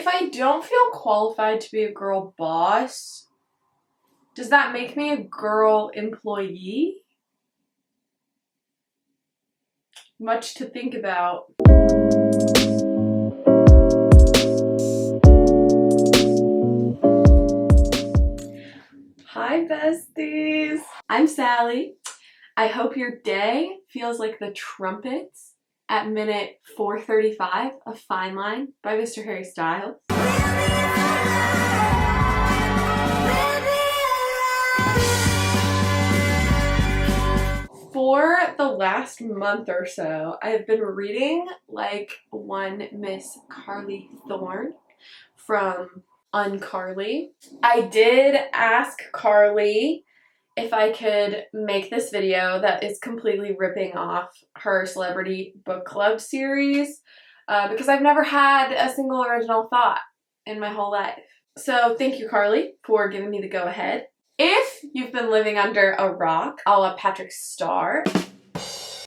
If I don't feel qualified to be a girl boss, does that make me a girl employee? Much to think about. Hi besties! I'm Sally. I hope your day feels like the trumpets at minute 4:35 of Fine Line by Mr. Harry Styles. For the last month or so, I have been reading like one Miss Carley Thorne from Uncarley. I did ask Carley if I could make this video that is completely ripping off her celebrity book club series because I've never had a single original thought in my whole life. So thank you, Carley, for giving me the go-ahead. If you've been living under a rock a la Patrick Star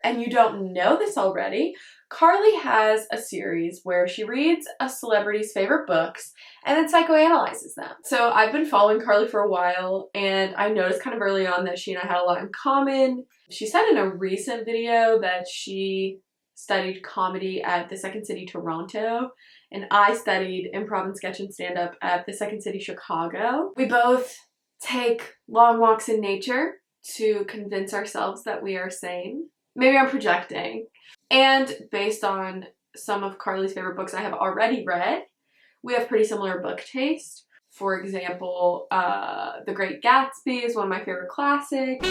and you don't know this already, Carley has a series where she reads a celebrity's favorite books and then psychoanalyzes them. So I've been following Carley for a while, and I noticed kind of early on that she and I had a lot in common. She said in a recent video that she studied comedy at the Second City Toronto, and I studied improv and sketch and stand-up at the Second City Chicago. We both take long walks in nature to convince ourselves that we are sane. Maybe I'm projecting. And based on some of Carley's favorite books I have already read, we have pretty similar book taste. For example, The Great Gatsby is one of my favorite classics.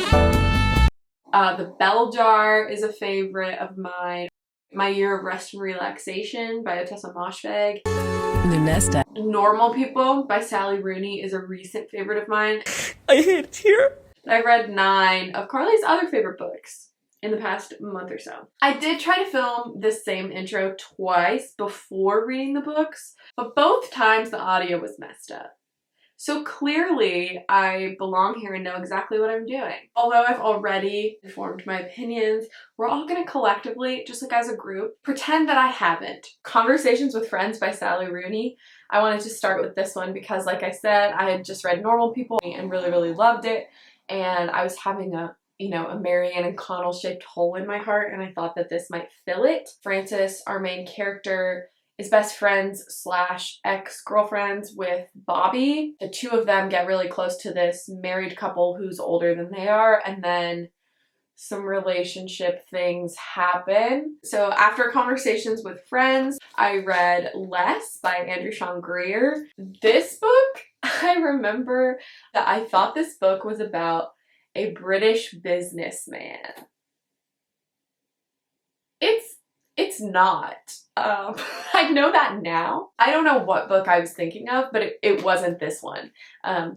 The Bell Jar is a favorite of mine. My Year of Rest and Relaxation by Ottessa Moshfegh. Lunesta. Normal People by Sally Rooney is a recent favorite of mine. I hate it here. I've read 9 of Carley's other favorite books in the past month or so. I did try to film this same intro twice before reading the books, but both times the audio was messed up. So clearly I belong here and know exactly what I'm doing. Although I've already formed my opinions, we're all gonna collectively, just like as a group, pretend that I haven't. Conversations with Friends by Sally Rooney. I wanted to start with this one because, like I said, I had just read Normal People and really loved it, and I was having a Marianne and Connell shaped hole in my heart, and I thought that this might fill it. Frances, our main character, is best friends / ex-girlfriends with Bobby. The two of them get really close to this married couple who's older than they are, and then some relationship things happen. So after conversations with friends, I read Less by Andrew Sean Greer. This book, I remember that I thought this book was about a British businessman. It's not. I know that now. I don't know what book I was thinking of, but it wasn't this one.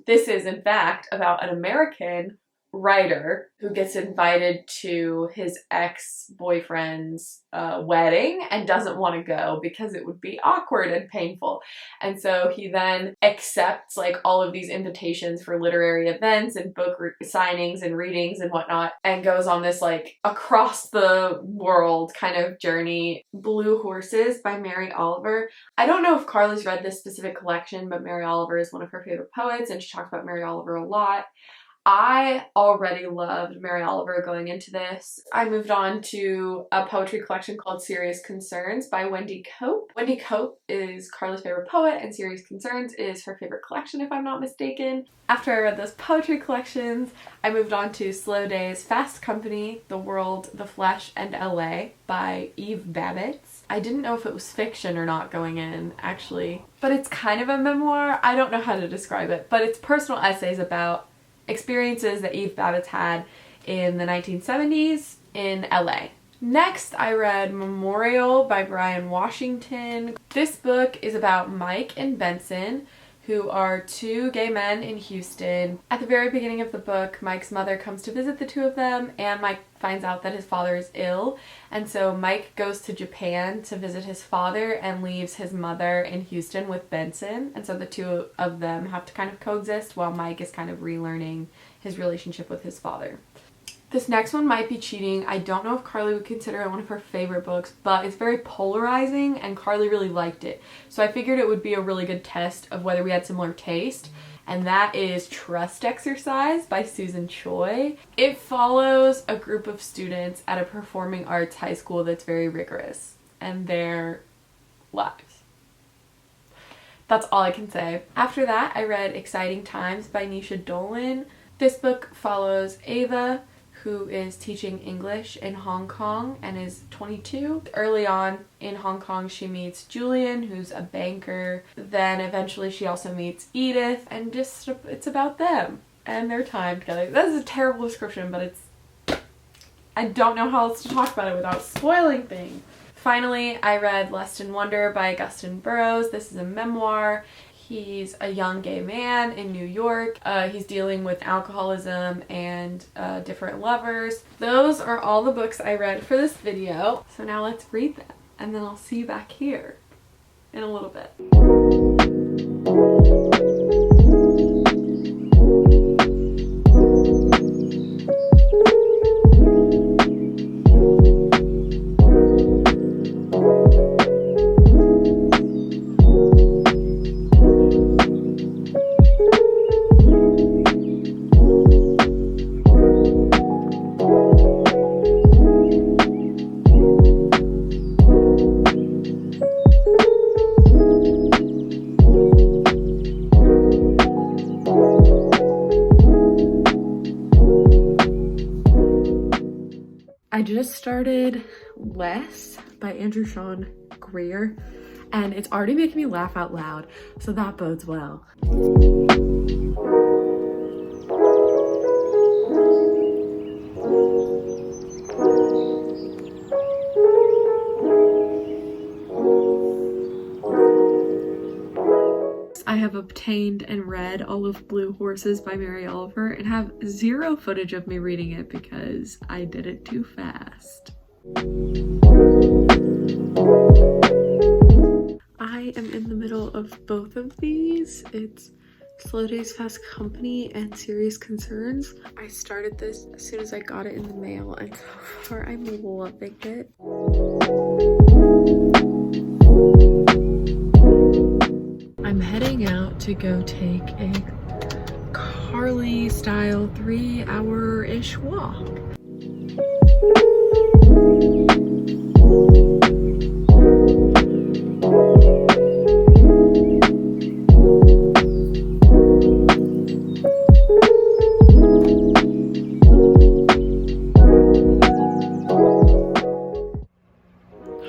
This is, in fact, about an American writer who gets invited to his ex-boyfriend's wedding and doesn't want to go because it would be awkward and painful. And so he then accepts like all of these invitations for literary events and book signings and readings and whatnot, and goes on this like across the world kind of journey. Blue Horses by Mary Oliver. I don't know if Carley's read this specific collection, but Mary Oliver is one of her favorite poets, and she talks about Mary Oliver a lot. I already loved Mary Oliver going into this. I moved on to a poetry collection called Serious Concerns by Wendy Cope. Wendy Cope is Carley's favorite poet, and Serious Concerns is her favorite collection, if I'm not mistaken. After I read those poetry collections, I moved on to Slow Days, Fast Company, The World, The Flesh, and LA by Eve Babbitt. I didn't know if it was fiction or not going in, actually, but it's kind of a memoir. I don't know how to describe it, but it's personal essays about experiences that Eve Babbitt had in the 1970s in LA. Next, I read Memorial by Brian Washington. This book is about Mike and Benson, who are 2 gay men in Houston. At the very beginning of the book, Mike's mother comes to visit the 2 of them, and Mike finds out that his father is ill, and so Mike goes to Japan to visit his father and leaves his mother in Houston with Benson, and so the 2 of them have to kind of coexist while Mike is kind of relearning his relationship with his father. This next one might be cheating. I don't know if Carly would consider it one of her favorite books, but it's very polarizing and Carly really liked it. So I figured it would be a really good test of whether we had similar taste. And that is Trust Exercise by Choi. It follows a group of students at a performing arts high school that's very rigorous and their lives. That's all I can say. After that, I read Exciting Times by Nisha Dolan. This book follows Ava, who is teaching English in Hong Kong and is 22. Early on in Hong Kong, she meets Julian, who's a banker. Then eventually she also meets Edith, and just it's about them and their time together. That is a terrible description, but I don't know how else to talk about it without spoiling things. Finally, I read Lust and Wonder by Augustine Burrows. This is a memoir. He's a young gay man in New York. He's dealing with alcoholism and different lovers. Those are all the books I read for this video. So now let's read them, and then I'll see you back here in a little bit. I just started Less by Andrew Sean Greer, and it's already making me laugh out loud, so that bodes well. I have obtained and read all of Blue Horses by Mary Oliver and have zero footage of me reading it because I did it too fast. I am in the middle of both of these. It's Slow Days, Fast Company and Serious Concerns. I started this as soon as I got it in the mail, and so far I'm loving it. I'm heading out to go take a Carley style 3-hour-ish walk.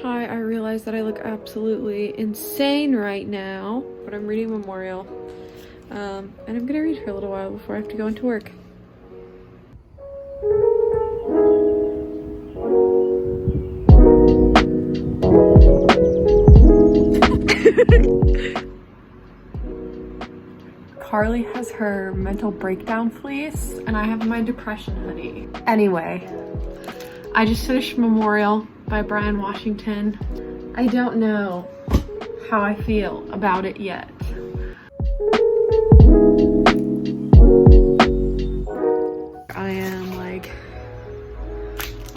Hi, I realize that I look absolutely insane right now, but I'm reading Memorial, and I'm gonna read for a little while before I have to go into work. Carly has her mental breakdown fleece, and I have my depression hoodie. Anyway, I just finished Memorial by Brian Washington. I don't know how I feel about it yet. I am like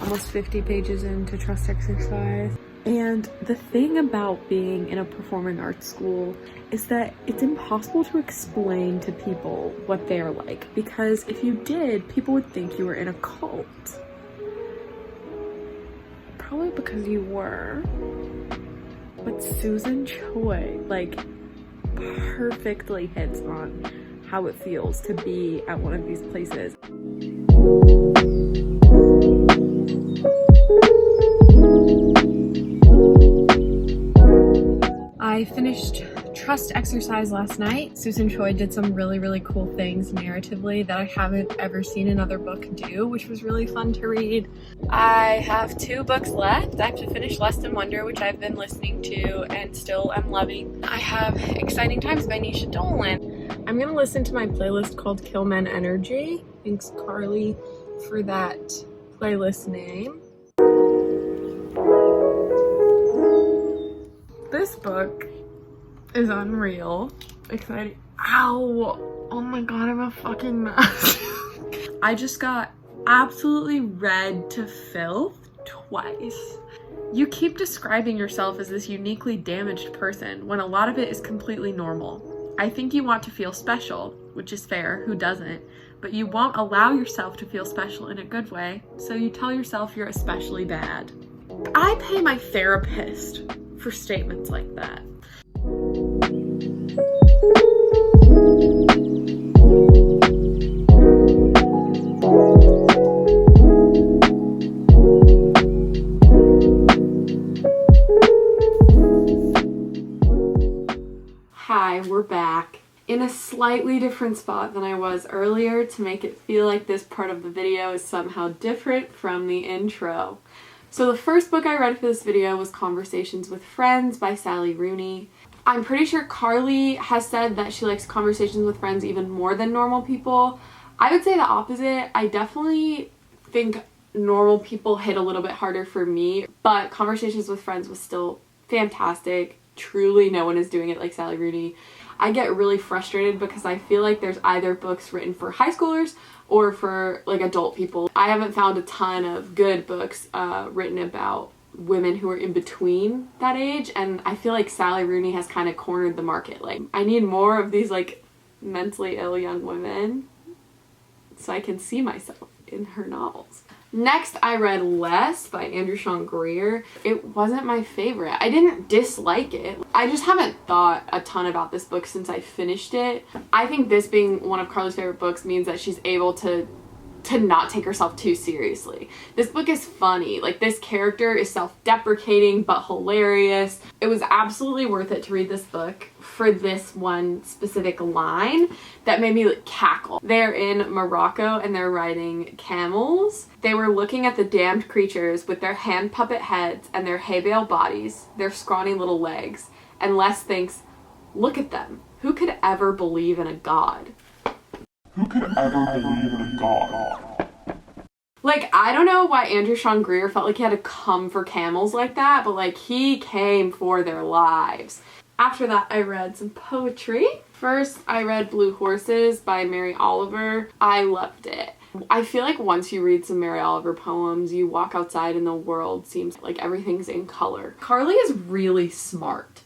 almost 50 pages into Trust Exercise. And the thing about being in a performing arts school is that it's impossible to explain to people what they're like, because if you did, people would think you were in a cult. Probably because you were. But Susan Choi, like, perfectly hits on how it feels to be at one of these places. I finished Trust Exercise last night. Susan Choi did some really cool things narratively that I haven't ever seen another book do, which was really fun to read. I have 2 books left. I have to finish Lust and Wonder, which I've been listening to and still am loving. I have Exciting Times by Nisha Dolan. I'm gonna listen to my playlist called Kill Men Energy. Thanks, Carly, for that playlist name. This book is unreal. Exciting. Ow! Oh my god, I'm a fucking mess. I just got absolutely read to filth twice. You keep describing yourself as this uniquely damaged person when a lot of it is completely normal. I think you want to feel special, which is fair, who doesn't? But you won't allow yourself to feel special in a good way, so you tell yourself you're especially bad. I pay my therapist for statements like that. Hi, we're back in a slightly different spot than I was earlier to make it feel like this part of the video is somehow different from the intro. So the first book I read for this video was Conversations with Friends by Rooney. I'm pretty sure Carly has said that she likes Conversations with Friends even more than Normal People. I would say the opposite. I definitely think Normal People hit a little bit harder for me, but Conversations with Friends was still fantastic. Truly no one is doing it like Rooney. I get really frustrated because I feel like there's either books written for high schoolers or for like adult people. I haven't found a ton of good books written about women who are in between that age, and I feel like Rooney has kind of cornered the market. Like, I need more of these like mentally ill young women so I can see myself in her novels. Next, I read Less by Greer. It wasn't my favorite. I didn't dislike it. I just haven't thought a ton about this book since I finished it. I think this being one of Carly's favorite books means that she's able to not take herself too seriously. This book is funny. Like, this character is self-deprecating but hilarious. It was absolutely worth it to read this book for this one specific line that made me like cackle. They're in Morocco and they're riding camels. They were looking at the damned creatures with their hand puppet heads and their hay bale bodies, their scrawny little legs, and Les thinks, look at them. Who could ever believe in a god? Who could ever believe in a god? Like, I don't know why Greer felt like he had to come for camels like that, but like, he came for their lives. After that, I read some poetry. First, I read Blue Horses by Mary Oliver. I loved it. I feel like once you read some Mary Oliver poems, you walk outside and the world seems like everything's in color. Carly is really smart,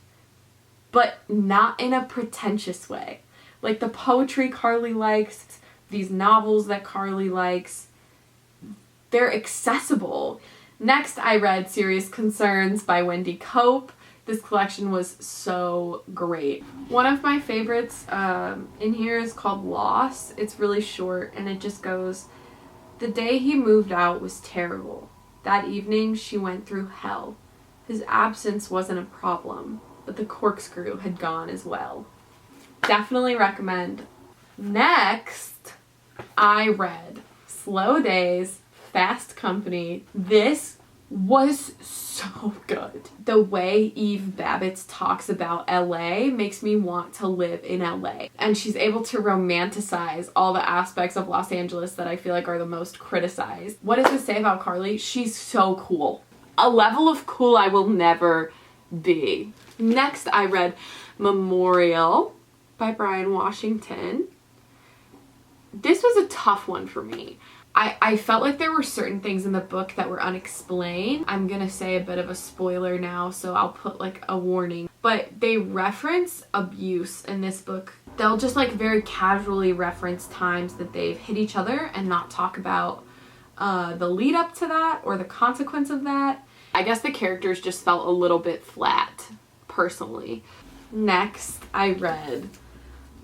but not in a pretentious way. Like, the poetry Carly likes, these novels that Carly likes, they're accessible. Next, I read Serious Concerns by Wendy. This collection was so great. One of my favorites in here is called Loss. It's really short and it just goes, the day he moved out was terrible. That evening she went through hell. His absence wasn't a problem, but the corkscrew had gone as well. Definitely recommend. Next, I read Slow Days, Fast Company. This was so good. The way Eve Babbitt talks about LA makes me want to live in LA. And she's able to romanticize all the aspects of Los Angeles that I feel like are the most criticized. What does this say about Carly? She's so cool. A level of cool I will never be. Next, I read Memorial by Brian Washington. This was a tough one for me. I felt like there were certain things in the book that were unexplained. I'm gonna say a bit of a spoiler now, so I'll put like a warning. But they reference abuse in this book. They'll just like very casually reference times that they've hit each other and not talk about the lead up to that or the consequence of that. I guess the characters just felt a little bit flat, personally. Next, I read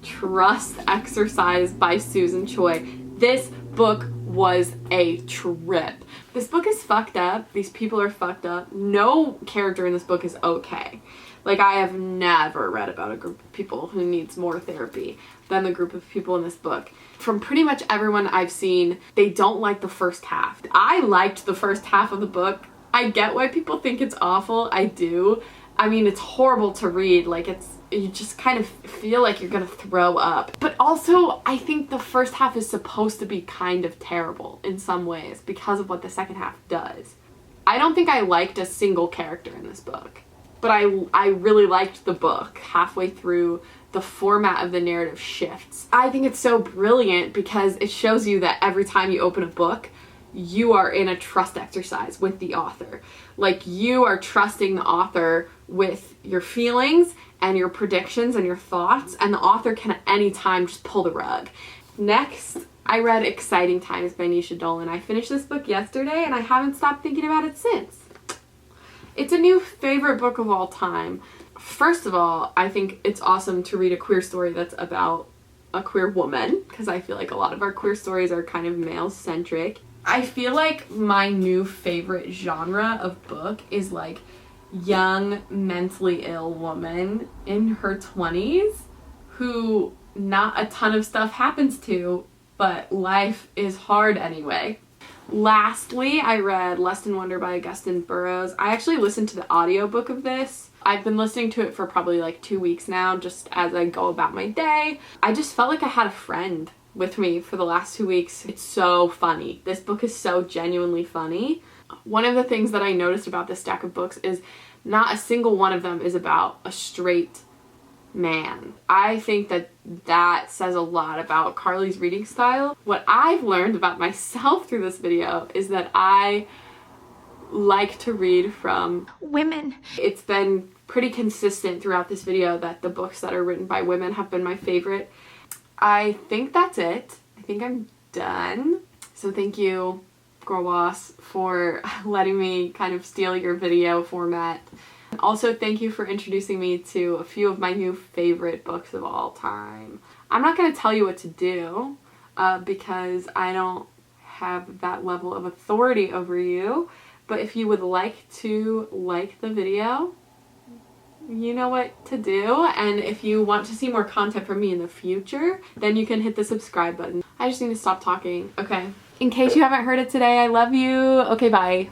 Trust Exercise by Susan Choi. This book was a trip. This book is fucked up. These people are fucked up. No character in this book is okay. Like, I have never read about a group of people who needs more therapy than the group of people in this book. From pretty much everyone I've seen, they don't like the first half. I liked the first half of the book. I get why people think it's awful. I do. I mean, it's horrible to read. Like, you just kind of feel like you're gonna throw up. But also, I think the first half is supposed to be kind of terrible in some ways because of what the second half does. I don't think I liked a single character in this book, but I really liked the book. Halfway through, the format of the narrative shifts. I think it's so brilliant because it shows you that every time you open a book, you are in a trust exercise with the author. Like, you are trusting the author with your feelings and your predictions and your thoughts, and the author can at any time just pull the rug. Next, I read Exciting Times by Nisha Dolan. I finished this book yesterday and I haven't stopped thinking about it since. It's a new favorite book of all time. First of all, I think it's awesome to read a queer story that's about a queer woman, because I feel like a lot of our queer stories are kind of male-centric. I feel like my new favorite genre of book is like young, mentally ill woman in her 20s who not a ton of stuff happens to, but life is hard anyway. Lastly, I read Lust and Wonder by Augustine Burrows. I actually listened to the audiobook of this. I've been listening to it for probably like 2 weeks now, just as I go about my day. I just felt like I had a friend with me for the last 2 weeks. It's so funny. This book is so genuinely funny. One of the things that I noticed about this stack of books is not a single one of them is about a straight man. I think that says a lot about Carley's reading style. What I've learned about myself through this video is that I like to read from women. It's been pretty consistent throughout this video that the books that are written by women have been my favorite. I think that's it. I think I'm done. So thank you, girlboss, for letting me kind of steal your video format. Also, thank you for introducing me to a few of my new favorite books of all time. I'm not going to tell you what to do because I don't have that level of authority over you. But if you would like to like the video, you know what to do. And if you want to see more content from me in the future, then you can hit the subscribe button. I just need to stop talking. Okay. In case you haven't heard it today, I love you. Okay, bye.